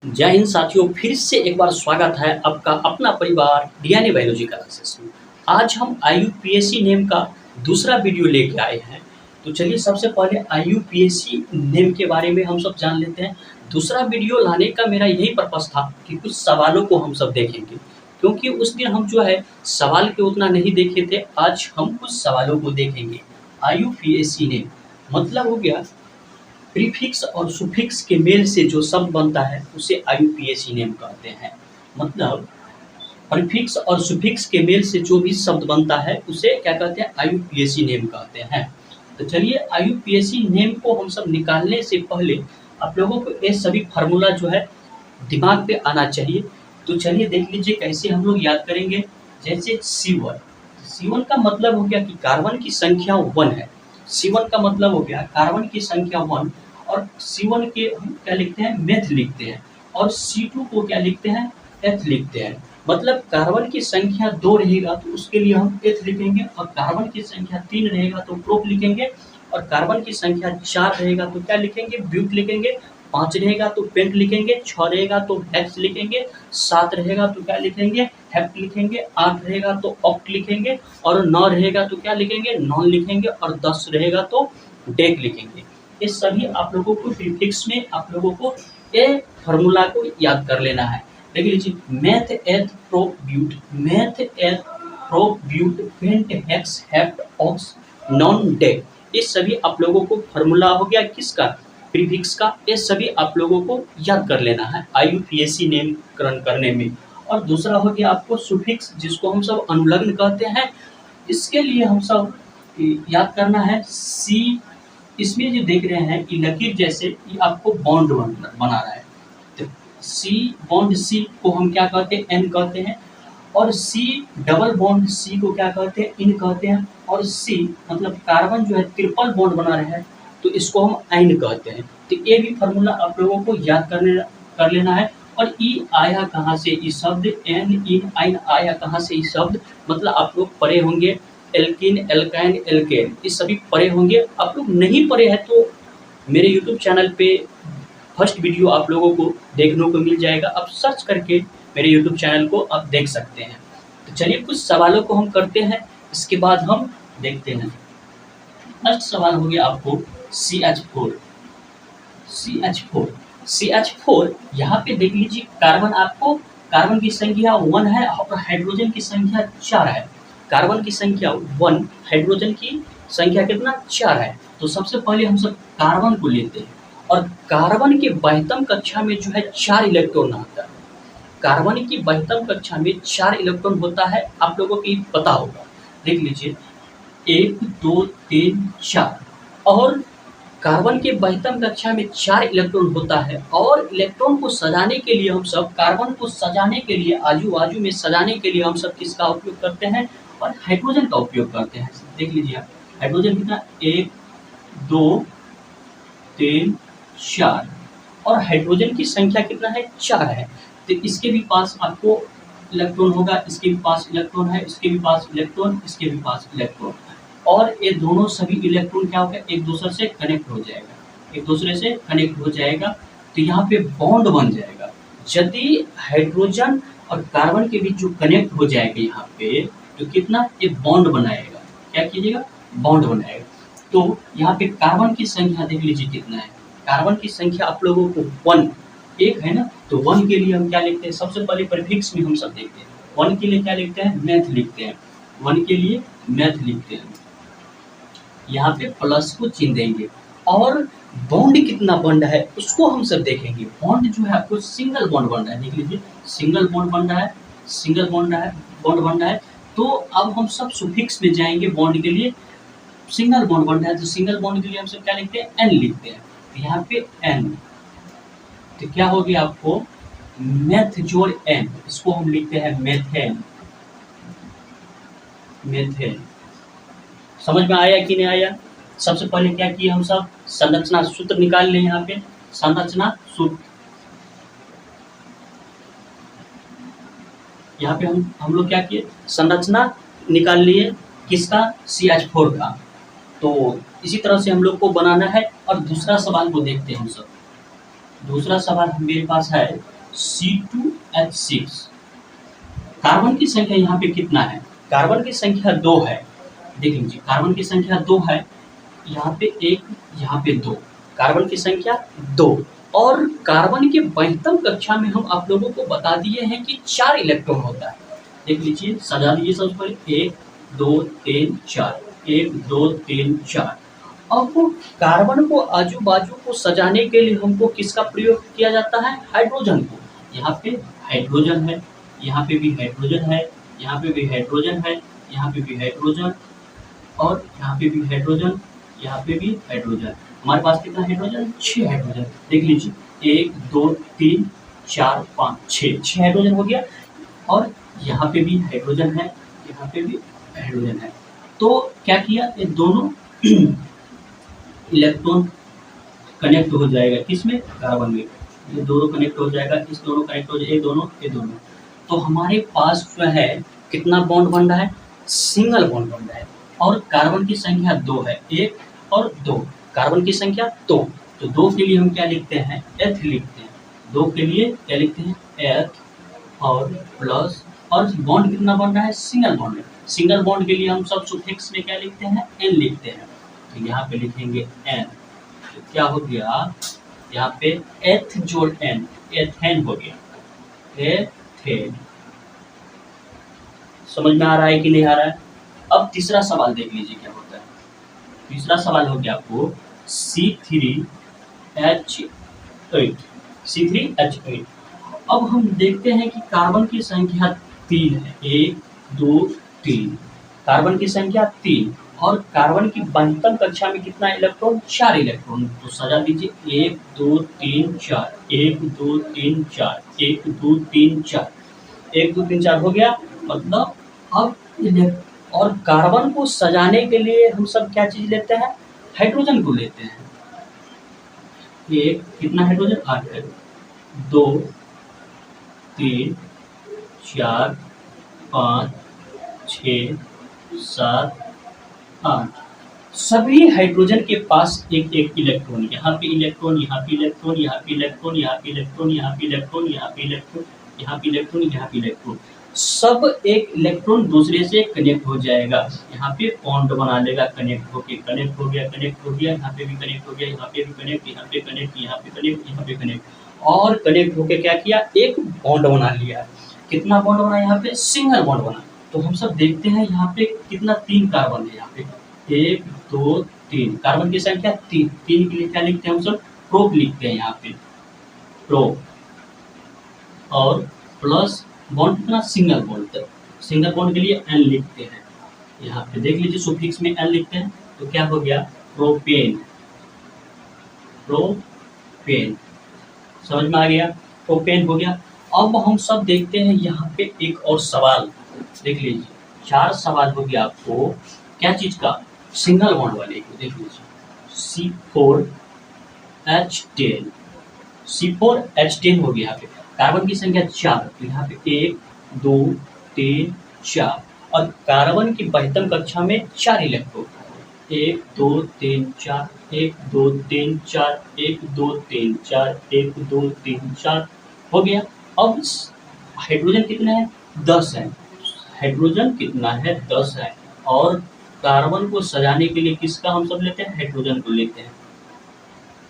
जय हिंद साथियों, फिर से एक बार स्वागत है आपका अपना परिवार डीएनए बायोलॉजी क्लासेस में। आज हम आईयूपीएसी नेम का दूसरा वीडियो लेके आए हैं। तो चलिए सबसे पहले आईयूपीएसी नेम के बारे में हम सब जान लेते हैं। दूसरा वीडियो लाने का मेरा यही पर्पस था कि कुछ सवालों को हम सब देखेंगे, क्योंकि उस दिन हम जो है सवाल के उतना नहीं देखे थे। आज हम कुछ सवालों को देखेंगे। आईयूपीएसी नेम मतलब हो गया प्रीफिक्स और सुफिक्स के मेल से जो शब्द बनता है उसे आईयूपीएसी नेम कहते हैं। मतलब प्रीफिक्स और सुफिक्स के मेल से जो भी शब्द बनता है उसे क्या कहते हैं, आईयूपीएसी नेम कहते हैं। तो चलिए आईयूपीएसी नेम को हम सब निकालने से पहले आप लोगों को ये सभी फार्मूला जो है दिमाग पे आना चाहिए। तो चलिए देख लीजिए कैसे हम लोग याद करेंगे। जैसे C1 का मतलब हो गया कि कार्बन की संख्या 1 है। C1 का मतलब हो गया कार्बन की संख्या 1 और C1 के हम क्या लिखते हैं, मेथ लिखते हैं, और C2 को क्या लिखते हैं, एथ लिखते हैं। मतलब कार्बन की संख्या 2 रहेगा तो उसके लिए हम एथ लिखेंगे, और कार्बन की संख्या 3 रहेगा तो प्रोप लिखेंगे, और कार्बन की संख्या 4 रहेगा तो क्या लिखेंगे, ब्यूट लिखेंगे, 5 रहेगा तो पेंट लिखेंगे, 6 रहेगा तो हेक्स लिखेंगे, 7 रहेगा तो क्या लिखेंगे, हेप्ट लिखेंगे, 8 रहेगा तो ऑक्ट लिखेंगे, और 9 रहेगा तो क्या लिखेंगे, नॉन लिखेंगे, और 10 रहेगा तो डेक लिखेंगे। ये सभी आप लोगों को प्रीफिक्स में आप लोगों को ये फार्मूला को याद कर लेना है। देख लीजिए, meth eth prop but, meth eth prop but, pent hex hept oct non dec, ये सभी आप लोगों को फार्मूला हो गया किसका, प्रीफिक्स का। ये सभी आप लोगों को याद कर लेना है आईयूपीएसी नामकरण करने में। और दूसरा हो गया आपको सुफिक्स, जिसको हम सब अनुलग्न कहते हैं। इसके लिए हम सब याद करना है सी। इसमें जो देख रहे हैं कि लकीर जैसे ये आपको बॉन्ड बना रहा है, तो सी बॉन्ड सी को हम क्या कहते हैं, एन कहते हैं, और सी डबल बॉन्ड सी को क्या कहते हैं, इन कहते हैं, और सी मतलब कार्बन जो है ट्रिपल बॉन्ड बना रहे हैं तो इसको हम आइन कहते हैं। तो ये भी फार्मूला आप लोगों को याद कर लेना है। और ई आया कहाँ से, ई शब्द, एन इन आइन आया कहाँ से, ई शब्द, मतलब आप लोग पढ़े होंगे एल्किन एल्काइन एल्केन, ये सभी पढ़े होंगे। आप लोग नहीं पढ़े हैं तो मेरे यूट्यूब चैनल पे फर्स्ट वीडियो आप लोगों को देखने को मिल जाएगा। आप सर्च करके मेरे यूट्यूब चैनल को आप देख सकते हैं। तो चलिए कुछ सवालों को हम करते हैं, इसके बाद हम देखते हैं। फर्स्ट सवाल हो गया आपको CH4। CH4 यहाँ पे देख लीजिए, कार्बन आपको कार्बन की संख्या 1 है और हाइड्रोजन की संख्या 4 है। कार्बन की संख्या 1, हाइड्रोजन की संख्या कितना, 4 है। तो सबसे पहले हम सब कार्बन को लेते हैं, और कार्बन के बहत्तम कक्षा में जो है 4 इलेक्ट्रॉन आता है। कार्बन की बहत्तम कक्षा में 4 इलेक्ट्रॉन होता है, आप लोगों को पता होगा। देख लीजिए 1 2 3 4, और कार्बन के बहत्तम कक्षा में 4 इलेक्ट्रॉन होता है। और इलेक्ट्रॉन को सजाने के लिए हम सब, कार्बन को सजाने के लिए, आजू बाजू में सजाने के लिए हम सब किसका उपयोग करते हैं, और हाइड्रोजन का उपयोग करते हैं। देख लीजिए आप, हाइड्रोजन कितना, 1 2 3 4, और हाइड्रोजन की संख्या कितना है, 4 है। तो इसके भी पास आपको इलेक्ट्रॉन होगा, इसके भी पास इलेक्ट्रॉन है, इसके भी पास इलेक्ट्रॉन, इसके भी पास इलेक्ट्रॉन, और ये दोनों सभी इलेक्ट्रॉन क्या होगा, एक दूसरे से कनेक्ट हो जाएगा, एक दूसरे से कनेक्ट हो जाएगा। तो यहाँ पे बॉन्ड बन जाएगा। यदि हाइड्रोजन और कार्बन के बीच जो कनेक्ट हो जाएगा यहाँ पे, तो कितना, ये बॉन्ड बनाएगा। क्या कीजिएगा, बॉन्ड बनाएगा। तो यहाँ पे कार्बन की संख्या देख लीजिए कितना है। कार्बन की संख्या आप लोगों को 1 एक है ना, तो 1 के लिए हम क्या लिखते हैं, सबसे पहले प्रीफिक्स में हम सब देखते हैं। 1 के लिए क्या लिखते हैं, मैथ लिखते हैं। 1 के लिए मैथ लिखते हैं, यहाँ पे प्लस को चिन्ह देंगे। और बॉन्ड कितना बॉन्ड है उसको हम सब देखेंगे। बॉन्ड जो है आपको सिंगल बॉन्ड बन रहा है, देख लीजिए सिंगल बॉन्ड बन रहा है, सिंगल बॉन्ड बन रहा है। तो अब हम सब सुफिक्स में जाएंगे। बॉन्ड के लिए सिंगल बॉन्ड बन रहा है, तो सिंगल बॉन्ड के लिए हम सब क्या लिखते हैं, एन लिखते हैं। तो यहाँ पे एन, तो क्या हो गया आपको, मेथ जोड़ एन, इसको हम लिखते हैं मेथेन। मेथेन समझ में आया कि नहीं आया। सबसे पहले क्या किए हम सब, संरचना सूत्र निकाल लें। यहाँ पे संरचना सूत्र, यहाँ पे हम लोग क्या किए, संरचना निकाल लिए किसका, CH4 का। तो इसी तरह से हम लोग को बनाना है। और दूसरा सवाल को देखते हैं हम सब। दूसरा सवाल मेरे पास है C2H6। कार्बन की संख्या यहाँ पे कितना है? कार्बन की संख्या 2 है। देख लीजिए, कार्बन की संख्या 2 है, यहाँ पे 1, यहाँ पे 2, कार्बन की संख्या 2। और कार्बन के 72 कक्षा में हम आप लोगों को बता दिए हैं कि 4 इलेक्ट्रॉन होता है। देख लीजिए, सजा लीजिए सबसे पहले 1 2 3 4, 1 2 3 4। अब कार्बन को आजू बाजू को सजाने के लिए हमको किसका प्रयोग किया जाता है? हाइड्रोजन को। यहाँ पे हाइड्रोजन है, यहाँ पे भी हाइड्रोजन है, यहाँ पे भी हाइड्रोजन है, यहाँ पे भी हाइड्रोजन, और यहाँ पे भी हाइड्रोजन, यहाँ पे भी हाइड्रोजन। हमारे पास कितना हाइड्रोजन? 6 हाइड्रोजन। देख लीजिए, 1 2 3 4 5 6 हाइड्रोजन हो गया। और यहाँ पे भी हाइड्रोजन है, यहाँ पे भी हाइड्रोजन है। तो क्या किया, ये दोनों इलेक्ट्रॉन कनेक्ट हो जाएगा किसमें? कार्बन में। ये दोनों कनेक्ट हो जाएगा, इस दोनों कनेक्ट हो जाएगा, ये दोनों, ये दोनों। तो हमारे पास जो है कितना बॉन्ड बन रहा है? सिंगल बॉन्ड बन रहा है। और कार्बन की संख्या 2 है, 1 और 2। कार्बन की संख्या 2, तो 2 के लिए हम क्या लिखते हैं? एथ लिखते हैं। 2 के लिए क्या लिखते हैं? एथ और प्लस, और बॉन्ड कितना बन रहा है? Single bond. सिंगल बॉन्ड के लिए हम सब सुफिक्स में क्या लिखते हैं? एन लिखते हैं। तो यहाँ पे लिखेंगे एन, तो क्या हो गया? यहाँ पे एथ जोड़ एन, एथेन हो गया, एथेन। समझ में आ रहा है कि नहीं आ रहा है? अब तीसरा सवाल देख लीजिए क्या होता है। तीसरा सवाल हो गया आपको C3H8, C3H8। अब हम देखते हैं कि कार्बन की संख्या 3 है, 1 2 3, कार्बन की संख्या 3, और कार्बन की 72 कक्षा में कितना इलेक्ट्रॉन? 4 इलेक्ट्रॉन। तो सजा दीजिए, 1 2 3 4, 1 2 3 4, 1 2 3 4, 1 2 3 4 हो गया। मतलब अब और कार्बन को सजाने के लिए हम सब क्या चीज लेते हैं? हाइड्रोजन को लेते हैं। एक कितना हाइड्रोजन? 8 है, 2 3 4 5 6 7 8। सभी हाइड्रोजन के पास एक एक इलेक्ट्रॉन, यहाँ पे इलेक्ट्रॉन, यहाँ पे इलेक्ट्रॉन, यहाँ पे इलेक्ट्रॉन, यहाँ पे इलेक्ट्रॉन, यहाँ पे इलेक्ट्रॉन, यहाँ पे इलेक्ट्रॉन, यहाँ पे इलेक्ट्रॉन, यहाँ पे इलेक्ट्रॉन। सब एक इलेक्ट्रॉन दूसरे से कनेक्ट हो जाएगा, यहाँ पे बॉन्ड बना लेगा, कनेक्ट होके, कनेक्ट हो गया, कनेक्ट हो गया, यहाँ पे भी कनेक्ट हो गया, यहाँ पे भी कनेक्ट, यहाँ पे कनेक्ट, यहाँ पे कनेक्ट, यहाँ पे कनेक्ट, और कनेक्ट होके क्या किया? एक बॉन्ड बना लिया। कितना बॉन्ड बना? यहाँ पे सिंगल बॉन्ड बना। तो हम सब देखते हैं यहाँ पे कितना? 3 कार्बन है यहाँ पे, 1 2 3, कार्बन की संख्या 3। 3 के लिए क्या लिखते हैं हम सब? प्रोप लिखते हैं यहाँ पे, प्रोप, और प्लस बॉन्ड कितना? सिंगल बॉन्ड तक। सिंगल बॉन्ड के लिए एन लिखते हैं। यहाँ पे देख लीजिए, सुफिक्स में एन लिखते हैं, तो क्या हो गया? Propane, propane. समझ में आ गया? प्रोपेन हो गया। अब हम सब देखते हैं यहाँ पे एक और सवाल देख लीजिए। 4 सवाल हो गया आपको, क्या चीज का? सिंगल बॉन्ड वाले को। देख लीजिए, C4H10, C4H10 हो गया यहाँ पे। कार्बन की संख्या 4, तो यहाँ पे 1 2 3 4, और कार्बन की 72 कक्षा में 4 इलेक्ट्रॉन, 1 2 3 4, 1 2 3 4, 1 2 3 4, 1 2 3 4 हो गया। अब हाइड्रोजन कितने हैं? 10 है। हाइड्रोजन कितना है? 10 है। और कार्बन को सजाने के लिए किसका हम सब लेते हैं? हाइड्रोजन को लेते हैं।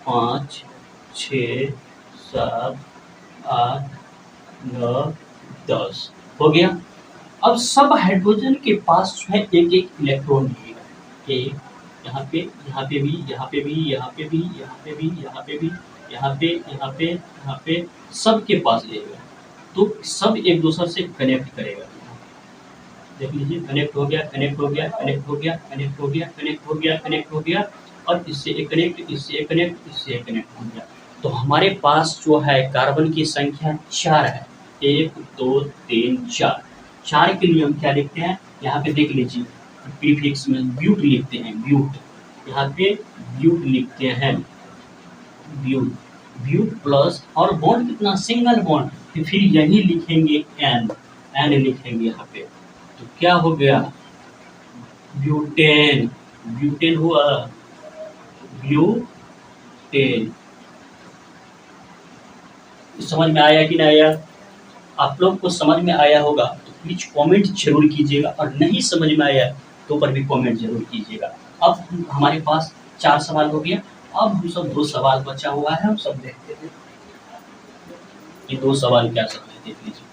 5 6 7 8 9 10 हो गया। अब सब हाइड्रोजन के पास जो है एक एक इलेक्ट्रॉन मिलेगा, एक यहाँ पे, यहाँ पे भी, यहाँ पे भी, यहाँ पे भी, यहाँ पे भी, यहाँ पे भी, यहाँ पे, यहाँ पे, यहाँ पे, सबके पास लेगा। तो सब एक दूसरे से कनेक्ट करेगा। देख लीजिए, कनेक्ट हो गया, कनेक्ट हो गया, कनेक्ट हो गया, कनेक्ट हो गया, कनेक्ट हो गया, कनेक्ट हो गया, और इससे एक कनेक्ट, इससे एक कनेक्ट, इससे एक कनेक्ट हो गया। तो हमारे पास जो है कार्बन की संख्या 4 है, 1 2 3 4। 4 के लिए हम क्या लिखते हैं? यहाँ पे देख लीजिए, प्रीफिक्स में ब्यूट लिखते हैं, ब्यूट। यहाँ पे ब्यूट लिखते हैं, ब्यूट, ब्यूट प्लस, और बॉन्ड कितना? सिंगल बॉन्ड, तो फिर यही लिखेंगे एन, एन लिखेंगे यहाँ पे। तो क्या हो गया? ब्यूटेन, ब्यूटेन हुआ, ब्यूटेन। समझ में आया कि नहीं आया? आप लोग को समझ में आया होगा तो प्लीज कमेंट जरूर कीजिएगा, और नहीं समझ में आया तो पर भी कमेंट जरूर कीजिएगा। अब हमारे पास 4 सवाल हो गया। अब हम सब 2 सवाल बचा हुआ है, हम सब देखते हैं। ये 2 सवाल क्या सब है, देख लीजिए।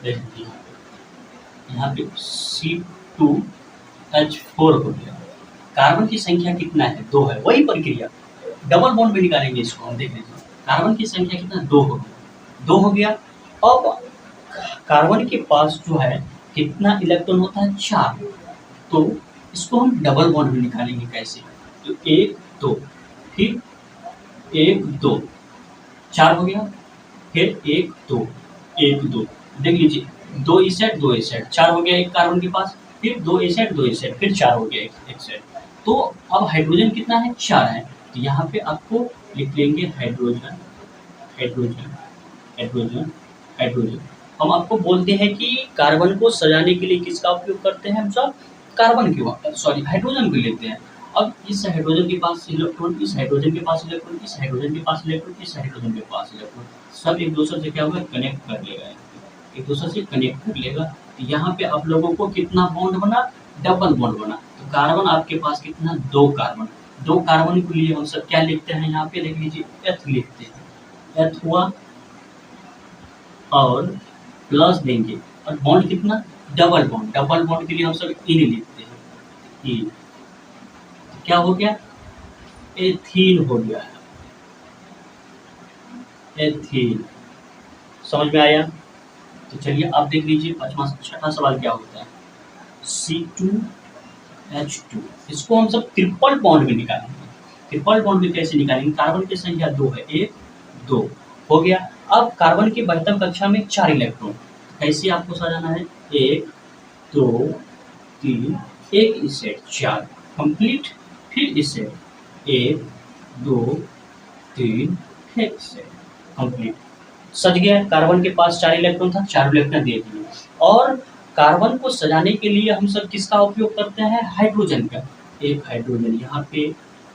देख लीजिए यहाँ पे C2H4 हो गया। कार्बन की संख्या कितना है? 2 है। वही प्रक्रिया डबल बॉन्ड में निकालेंगे इसको हम। देख लीजिए कार्बन की संख्या कितना? 2 हो गया। 2 हो गया। अब कार्बन के पास जो है कितना इलेक्ट्रॉन होता है? 4। तो इसको हम डबल बॉन्ड में निकालेंगे कैसे? तो 1 2 फिर 1 2 4 हो गया, फिर 1 2 1 2। देख लीजिए 2 इस साइड 2 इस साइड, 4 हो गया एक कार्बन के पास, फिर 2 इस साइड 2 इस साइड, फिर 4 हो गया एक साइड। तो अब हाइड्रोजन कितना है? 4 है। तो यहाँ पे आपको लिख लेंगे हाइड्रोजन हाइड्रोजन हाइड्रोजन हाइड्रोजन। हम आपको बोलते हैं कि कार्बन को सजाने के लिए किसका उपयोग करते हैं? हम सब कार्बन के सॉरी हाइड्रोजन को लेते हैं। अब इस हाइड्रोजन के पास इलेक्ट्रॉन, इस हाइड्रोजन के पास इलेक्ट्रॉन, इस हाइड्रोजन के पास इलेक्ट्रॉन, इस हाइड्रोजन के पास इलेक्ट्रॉन, सब एक दूसरे से क्या होगा? कनेक्ट कर लेगा, एक दूसरे से कनेक्ट कर लेगा। तो यहाँ पे आप लोगों को कितना बॉन्ड बना? डबल बॉन्ड बना। तो कार्बन आपके पास कितना? 2 कार्बन। 2 कार्बन के लिए हम सब क्या लिखते हैं? यहाँ पे देख लीजिए एथ लिखते हैं। एथ हुआ और प्लस देंगे, और बॉन्ड कितना? Double bond. डबल बॉन्ड के लिए हम सब इन लिखते हैं। इन क्या हो गया? एथीन हो गया है। एथीन समझ में आया? तो चलिए आप देख लीजिए 6वां सवाल क्या होता है? C2H2। इसको हम सब ट्रिपल बॉन्ड में निकालेंगे। ट्रिपल बॉन्ड में कैसे निकालेंगे? कार्बन की संख्या 2 है, 1 2 हो गया। अब कार्बन की बढ़तम कक्षा में 4 इलेक्ट्रॉन, कैसे आपको सजाना है? 1 2 3, एक इस सेट 4 कंप्लीट, फिर इस सेट 1 2 3, फिर इस सेट कंप्लीट। सज गया। कार्बन के पास 4 इलेक्ट्रॉन था, 4 इलेक्ट्रॉन दे दिए। और कार्बन को सजाने के लिए हम सब किसका उपयोग करते हैं? हाइड्रोजन का। एक हाइड्रोजन यहाँ पे,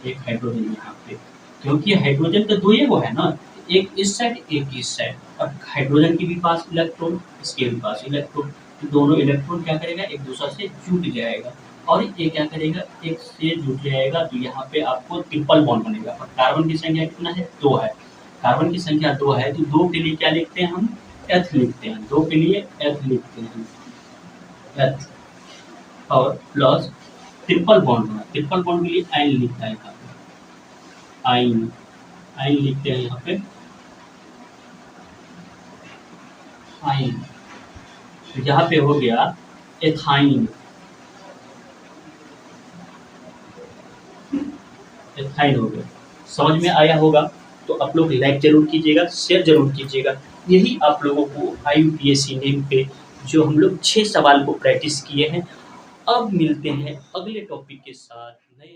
एक हाइड्रोजन यहाँ पे, क्योंकि हाइड्रोजन तो 2 ही वो है ना, एक इस साइड एक इस साइड। और हाइड्रोजन के भी पास इलेक्ट्रॉन, इसके भी पास इलेक्ट्रॉन। तो दोनों इलेक्ट्रॉन क्या करेगा? एक दूसरे से जुट जाएगा, और ये क्या करेगा? एक से जुट जाएगा। तो यहाँ पे आपको ट्रिपल बॉन्ड बनेगा। और कार्बन की संख्या कितना है? 2 है। कार्बन की संख्या 2 है, तो 2 के लिए क्या लिखते हैं हम? एथ लिखते हैं। 2 के लिए एथ लिखते हैं, एथ, और प्लस ट्रिपल बॉन्ड बना। ट्रिपल बॉन्ड के लिए आइन लिखता है यहाँ पे, आइन आइन लिखते हैं यहाँ पे, आइन। तो यहाँ पे हो गया एथाइन। एथाइन हो गया। समझ में आया होगा तो आप लोग लाइक जरूर कीजिएगा, शेयर जरूर कीजिएगा। यही आप लोगों को IUPAC नेम पे जो हम लोग 6 सवाल को प्रैक्टिस किए हैं। अब मिलते हैं अगले टॉपिक के साथ नए